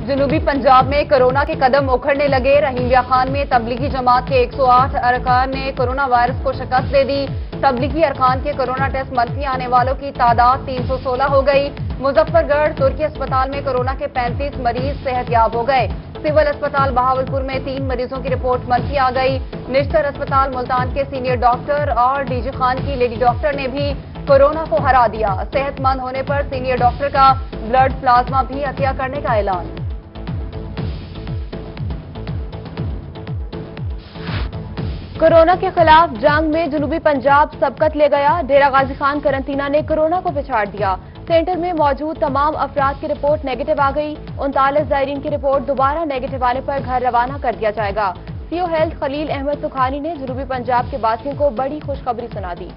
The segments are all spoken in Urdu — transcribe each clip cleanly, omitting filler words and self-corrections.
جنوبی پنجاب میں کورونا کے قدم اکھڑنے لگے۔ رحیمیہ خان میں تبلیغی جماعت کے 108 ارکان نے کورونا وائرس کو شکست دے دی۔ تبلیغی ارکان کے کورونا ٹیسٹ منفی آنے والوں کی تعداد 316 ہو گئی۔ مظفر گڑھ ترکی اسپتال میں کورونا کے 35 مریض صحت یاب ہو گئے۔ سول اسپتال بہاولپور میں 3 مریضوں کی رپورٹ منفی آ گئی۔ نشتر اسپتال ملتان کے سینئر ڈاکٹر اور ڈی جی خان کی لیڈی ڈاکٹر نے بھی کورونا کو ہرا دیا۔ صحت مند ہونے پر سینئر ڈاکٹر کا بلڈ پلازما بھی عطیہ کرنے کا اعلان۔ کورونا کے خلاف جنگ میں جنوبی پنجاب سبقت لے گیا۔ ڈیرہ غازی خان قرنطینہ نے کورونا کو پچھاڑ دیا۔ سینٹر میں موجود تمام افراد کی رپورٹ نیگیٹو آ گئی۔ 39 زائرین کی رپورٹ دوبارہ نیگیٹو آنے پر گھر روانہ کر دیا جائے گا۔ سی او ہیلتھ خلیل احمد سکھانی نے جنوبی پنجاب کے باسیوں کو بڑی خوشخبری سنا دی۔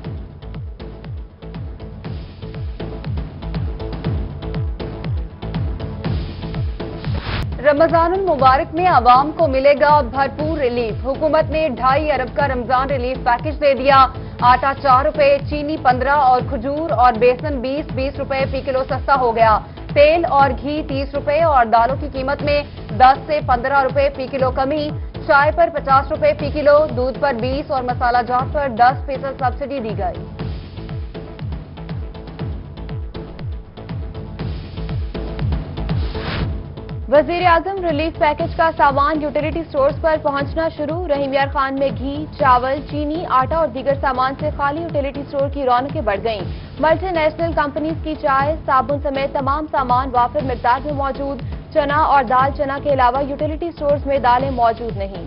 رمضان المبارک میں عوام کو ملے گا بھرپور ریلیف۔ حکومت نے 2.5 ارب کا رمضان ریلیف پیکج دے دیا۔ آٹا 4 روپے، چینی 15 اور کھجور اور بیسن 20 روپے فی کلو سستا ہو گیا۔ تیل اور گھی 30 روپے اور دالوں کی قیمت میں 10 سے 15 روپے فی کلو کمی۔ چائے پر 50 روپے فی کلو، دودھ پر 20 اور مسالہ جات پر 10% سبسڈی دی گئی۔ وزیر اعظم ریلیف پیکج کا سامان یوٹیلیٹی سٹورز پر پہنچنا شروع۔ رحیمیہ خان میں گھی، چاول، چینی، آٹا اور دیگر سامان سے خالی یوٹیلیٹی سٹور کی رونقیں بڑھ گئیں۔ ملٹی نیشنل کمپنیز کی چائے، صابن سمیت تمام سامان وافر مقدار میں موجود۔ چنا اور دال چنا کے علاوہ یوٹیلیٹی سٹورز میں دالیں موجود نہیں۔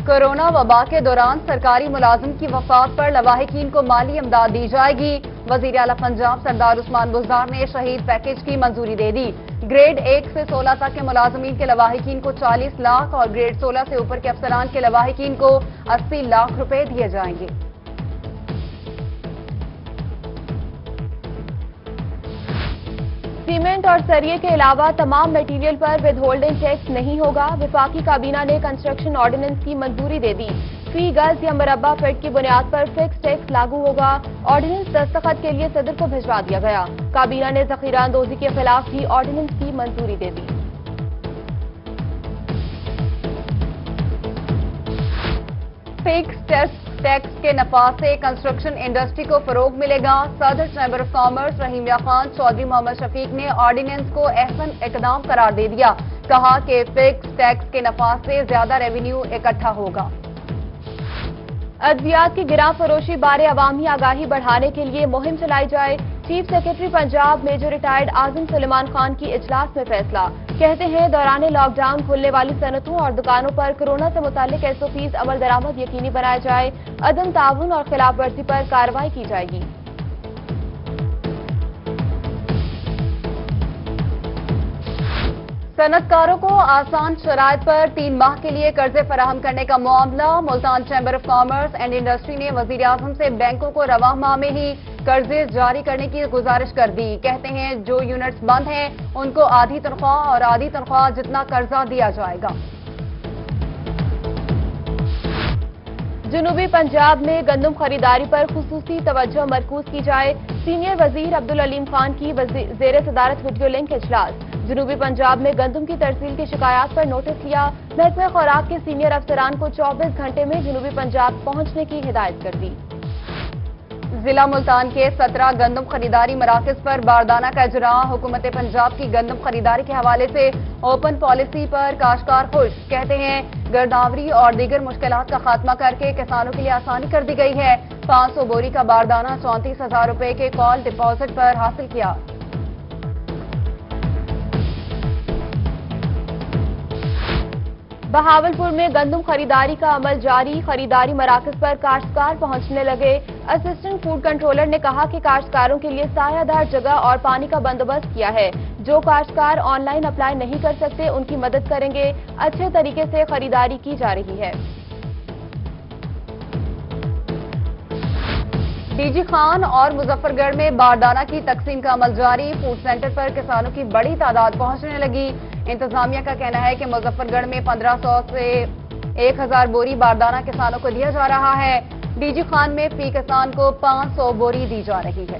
کورونا وبا کے دوران سرکاری ملازم کی وفات پر لواحقین کو مالی امداد دی جائے گی۔ وزیر اعلیٰ پنجاب سردار عثمان بزدار نے شہید پیکج کی منظوری دے دی۔ گریڈ 1 سے 16 تک کے ملازمین کے لواحقین کو 40 لاکھ اور گریڈ 16 سے اوپر کے افسران کے لواحقین کو 80 لاکھ روپے دیے جائیں گے۔ سیمنٹ اور سریے کے علاوہ تمام میٹیریل پر ود ہولڈنگ ٹیکس نہیں ہوگا۔ وفاقی کابینہ نے کنسٹرکشن آرڈیننس کی منظوری دے دی۔ فی گز یا مربع فٹ کی بنیاد پر فکس ٹیکس لاگو ہوگا۔ آرڈیننس دستخط کے لیے صدر کو بھجوا دیا گیا۔ کابینہ نے ذخیرہ اندوزی کے خلاف بھی آرڈیننس کی منظوری دے دی۔ فکس ٹیکس کے نفاذ سے کنسٹرکشن انڈسٹری کو فروغ ملے گا۔ صدر chamber of commerce Rahimyar Khan Chaudhry Muhammad Shafiq نے آرڈیننس کو احسن اقدام قرار دے دیا۔ کہا کہ فکس ٹیکس کے نفاذ سے زیادہ ریونیو اکٹھا ہوگا۔ ادویات کی گراں فروشی بارے عوامی آگاہی بڑھانے کے لیے مہم چلائی جائے۔ Chief secretary Punjab major retired Azam Suleman Khan کی اجلاس میں فیصلہ۔ کہتے ہیں دوران لاک ڈاؤن کھلنے والی صنعتوں اور دکانوں پر کورونا سے متعلق SOPs عمل درآمد یقینی بنایا جائے۔ عدم تعاون اور خلاف ورزی پر کارروائی کی جائے گی۔ صنعت کاروں کو آسان شرائط پر 3 ماہ کے لیے قرضے فراہم کرنے کا معاملہ۔ Multan chamber of commerce and industry نے وزیر اعظم سے بینکوں کو رواں ماہ میں ہی قرضے جاری کرنے کی گزارش کر دی۔ کہتے ہیں جو یونٹس بند ہیں ان کو آدھی تنخواہ اور آدھی تنخواہ جتنا قرضہ دیا جائے گا۔ جنوبی پنجاب میں گندم خریداری پر خصوصی توجہ مرکوز کی جائے۔ سینئر وزیر عبدالعلیم خان کی زیر صدارت ویڈیو لنک اجلاس۔ جنوبی پنجاب میں گندم کی ترسیل کی شکایات پر نوٹس لیا۔ محکمہ خوراک کے سینئر افسران کو 24 گھنٹے میں جنوبی پنجاب پہنچنے کی ہدایت کر دی۔ ضلع ملتان کے 17 گندم خریداری مراکز پر باردانہ کا اجراء۔ حکومت پنجاب کی گندم خریداری کے حوالے سے اوپن پالیسی پر کاشتکار خوش۔ کہتے ہیں گرداوری اور دیگر مشکلات کا خاتمہ کر کے کسانوں کے لیے آسانی کر دی گئی ہے۔ 500 بوری کا باردانہ 34,000 روپے کے کال ڈپازٹ پر حاصل کیا۔ بہاولپور میں گندم خریداری کا عمل جاری۔ خریداری مراکز پر کاشتکار پہنچنے لگے۔ اسسٹنٹ فوڈ کنٹرولر نے کہا کہ کاشتکاروں کے لیے سایہ دار جگہ اور پانی کا بندوبست کیا ہے۔ جو کاشتکار آن لائن اپلائی نہیں کر سکتے ان کی مدد کریں گے۔ اچھے طریقے سے خریداری کی جا رہی ہے۔ ڈی جی خان اور مظفر گڑھ میں باردانہ کی تقسیم کا عمل جاری۔ فوڈ سینٹر پر کسانوں کی بڑی تعداد پہنچنے لگی۔ انتظامیہ کا کہنا ہے کہ مظفر گڑھ میں 1500 سے 1000 بوری باردانہ کسانوں کو دیا جا رہا ہے۔ ڈی جی خان میں فی کسان کو 500 بوری دی جا رہی ہے۔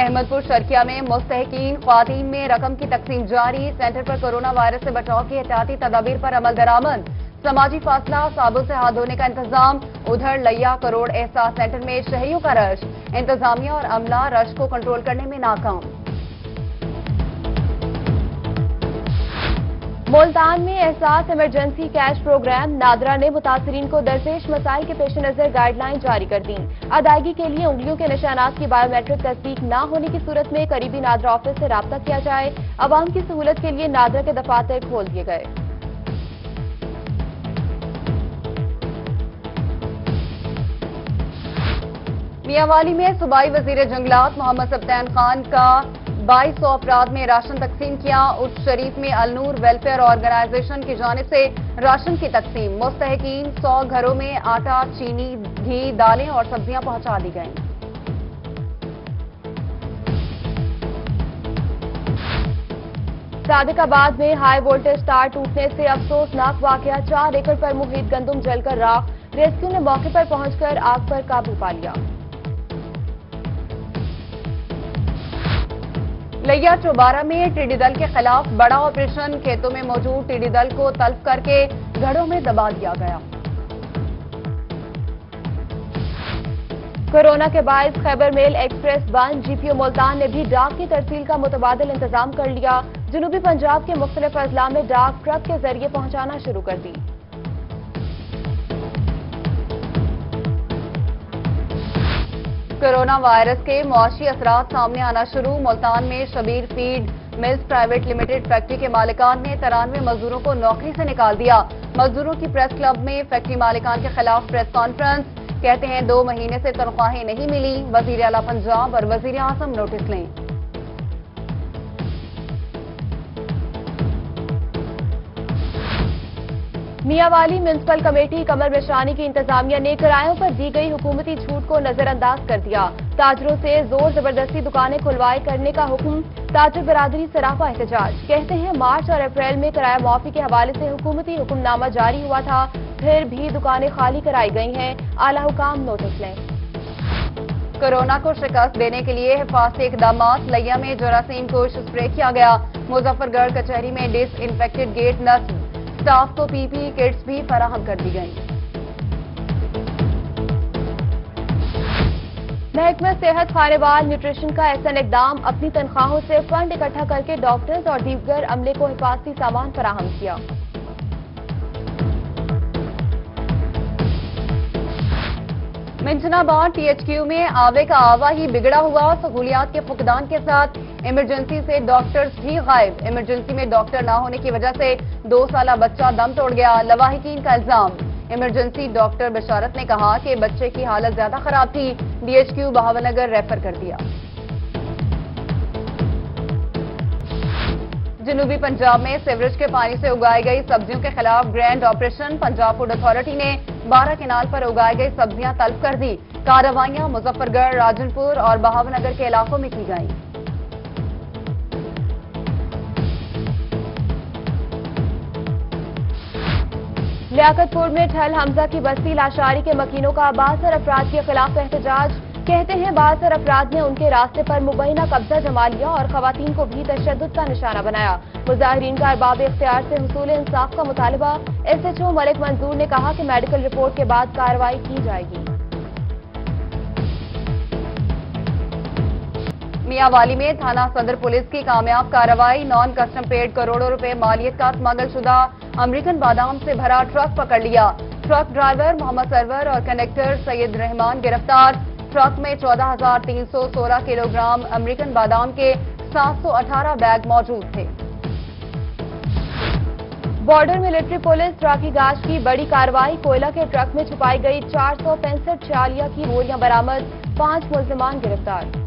احمدپور شرکیہ میں مستحقین خواتین میں رقم کی تقسیم جاری، سینٹر پر کورونا وائرس سے بچاؤ کی احتیاطی تدابیر پر عمل درآمد، سماجی فاصلہ، صابن سے ہاتھ دھونے کا انتظام۔ ادھر لیا کروڑ احساس سینٹر میں شہریوں کا رش، انتظامیہ اور عملہ رش کو کنٹرول کرنے میں ناکام۔ ملتان میں احساس ایمرجنسی کیش پروگرام، نادرا نے متاثرین کو درپیش مسائل کے پیش نظر گائیڈ لائن جاری کر دیں۔ ادائیگی کے لیے انگلیوں کے نشانات کی بائیو میٹرک تصدیق نہ ہونے کی صورت میں قریبی نادرا آفس سے رابطہ کیا جائے۔ عوام کی سہولت کے لیے نادرا کے دفاتر کھول دیے گئے۔ میاوالی میں صوبائی وزیر جنگلات محمد سبطین خان کا 2200 افراد میں راشن تقسیم کیا۔ ارس شریف میں النور ویلفیئر آرگنائزیشن کی جانب سے راشن کی تقسیم، مستحقین 100 گھروں میں آٹا، چینی، گھی، دالیں اور سبزیاں پہنچا دی گئیں۔ صادق آباد میں ہائی وولٹیج تار ٹوٹنے سے افسوسناک واقعہ، 4 ایکڑ پر محیط گندم جل کر راکھ، ریسکیو نے موقع پر پہنچ کر آگ پر قابو پا لیا۔ لیا چوبارہ میں ٹڈی دل کے خلاف بڑا آپریشن، کھیتوں میں موجود ٹڈی دل کو تلف کر کے گھروں میں دبا دیا گیا۔ کورونا کے باعث خیبر میل ایکسپریس بند، جی پی او ملتان نے بھی ڈاک کی ترسیل کا متبادل انتظام کر لیا۔ جنوبی پنجاب کے مختلف اضلاع میں ڈاک ٹرک کے ذریعے پہنچانا شروع کر دی۔ کورونا وائرس کے معاشی اثرات سامنے آنا شروع، ملتان میں Shabbir feed mills private limited factory کے مالکان نے 93 مزدوروں کو نوکری سے نکال دیا۔ مزدوروں کی پریس کلب میں فیکٹری مالکان کے خلاف پریس کانفرنس، کہتے ہیں 2 مہینے سے تنخواہیں نہیں ملی، وزیر اعلیٰ پنجاب اور وزیر اعظم نوٹس لیں۔ میاوالی میونسپل کمیٹی کمر بشانی کی انتظامیہ نے کرایوں پر دی گئی حکومتی چھوٹ کو نظر انداز کر دیا۔ تاجروں سے زور زبردستی دکانیں کھلوائے کرنے کا حکم، تاجر برادری سراپا احتجاج، کہتے ہیں مارچ اور اپریل میں کرایہ معافی کے حوالے سے حکومتی حکم نامہ جاری ہوا تھا، پھر بھی دکانیں خالی کرائی گئی ہیں، اعلیٰ حکام نوٹس لیں۔ کورونا کو شکست دینے کے لیے حفاظتی اقدامات، لیا میں جراثیم کوش اسپرے کیا گیا، مظفر گڑھ کچہری میں ڈس انفیکٹڈ گیٹ نصب، اسٹاف کو پی پی ای کٹس بھی فراہم کر دی گئیں۔ محکمہ صحت خانے وال نیوٹریشن کا احسن اقدام، اپنی تنخواہوں سے فنڈ اکٹھا کر کے ڈاکٹرز اور دیگر عملے کو حفاظتی سامان فراہم کیا۔ منچن آباد ٹی ایچ کیو میں آوے کا آوا ہی بگڑا ہوا، سہولیات کے فقدان کے ساتھ ایمرجنسی سے ڈاکٹرز بھی غائب، ایمرجنسی میں ڈاکٹر نہ ہونے کی وجہ سے 2 سالہ بچہ دم توڑ گیا، لواحقین کا الزام۔ ایمرجنسی ڈاکٹر بشارت نے کہا کہ بچے کی حالت زیادہ خراب تھی، D H Q Bahawalnagar refer کر دیا۔ جنوبی پنجاب میں سیوریج کے پانی سے اگائی گئی سبزیوں کے خلاف grand operation, Punjab food authority نے 12 کینال پر اگائی گئی سبزیاں طلب کر دی، کارروائیاں مظفر گڑھ، راجن پور اور بہاول نگر کے علاقوں میں کی گئیں۔ لیاقت پور میں ٹھل حمزہ کی بستی لاشاری کے مکینوں کا 72 افراد کے خلاف احتجاج، کہتے ہیں 72 افراد نے ان کے راستے پر مبینہ قبضہ جما لیا اور خواتین کو بھی تشدد کا نشانہ بنایا۔ مظاہرین کا ارباب اختیار سے حصول انصاف کا مطالبہ، ایس ایچ او ملک منظور نے کہا کہ میڈیکل رپورٹ کے بعد کارروائی کی جائے گی۔ میاوالی میں تھانہ صدر پولیس کی کامیاب کارروائی، نان کسٹم پیڈ کروڑوں روپے مالیت کا اسمگل شدہ امریکن بادام سے بھرا ٹرک پکڑ لیا، ٹرک ڈرائیور محمد سرور اور کنڈکٹر سید رحمان گرفتار، ٹرک میں 14,316 کلو گرام امریکن بادام کے 718 بیگ موجود تھے۔ بارڈر ملٹری پولیس راکی گاش کی بڑی کارروائی، کوئلہ کے ٹرک میں چھپائی گئی 465 چھالیہ کی گولیاں برآمد، 5 ملزمان گرفتار۔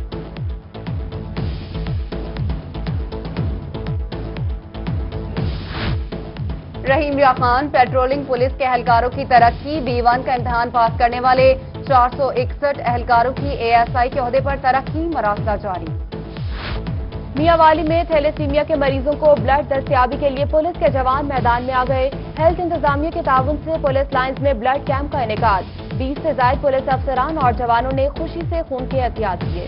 رحیم ریا خان پیٹرولنگ پولیس کے اہلکاروں کی ترقی، B1 کا امتحان پاس کرنے والے 461 اہلکاروں کی ASI کے عہدے پر ترقی، مراسلہ جاری۔ میاوالی میں تھیلیسیمیا کے مریضوں کو بلڈ دستیابی کے لیے پولیس کے جوان میدان میں آ گئے، ہیلتھ انتظامیہ کے تعاون سے پولیس لائنز میں بلڈ کیمپ کا انعقاد، 20 سے زائد پولیس افسران اور جوانوں نے خوشی سے خون کے عطیات کیے۔